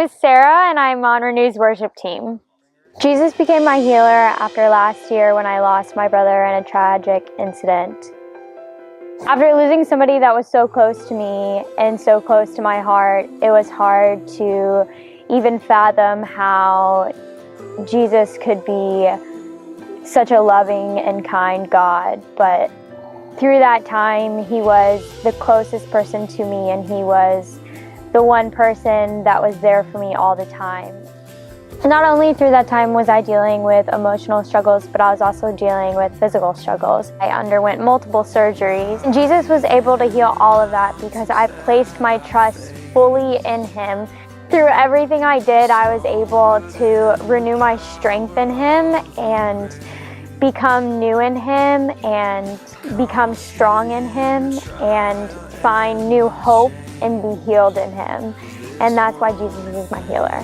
is Sarah, and I'm on Renew's worship team. Jesus became my healer after last year when I lost my brother in a tragic incident. After losing somebody that was so close to me and so close to my heart, it was hard to even fathom how Jesus could be such a loving and kind God. But through that time, he was the closest person to me, and he was the one person that was there for me all the time. Not only through that time was I dealing with emotional struggles, but I was also dealing with physical struggles. I underwent multiple surgeries. Jesus was able to heal all of that because I placed my trust fully in him. Through everything I did, I was able to renew my strength in him and become new in him and become strong in him and find new hope and be healed in him. And that's why Jesus is my healer.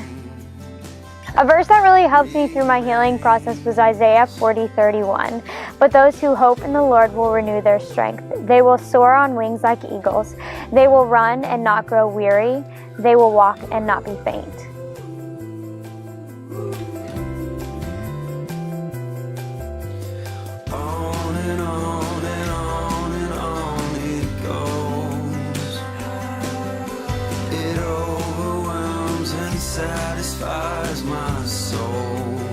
A verse that really helped me through my healing process was Isaiah 40:31. But those who hope in the Lord will renew their strength. They will soar on wings like eagles. They will run and not grow weary. They will walk and not be faint. On and on and on and on it goes. It overwhelms and satisfies my soul.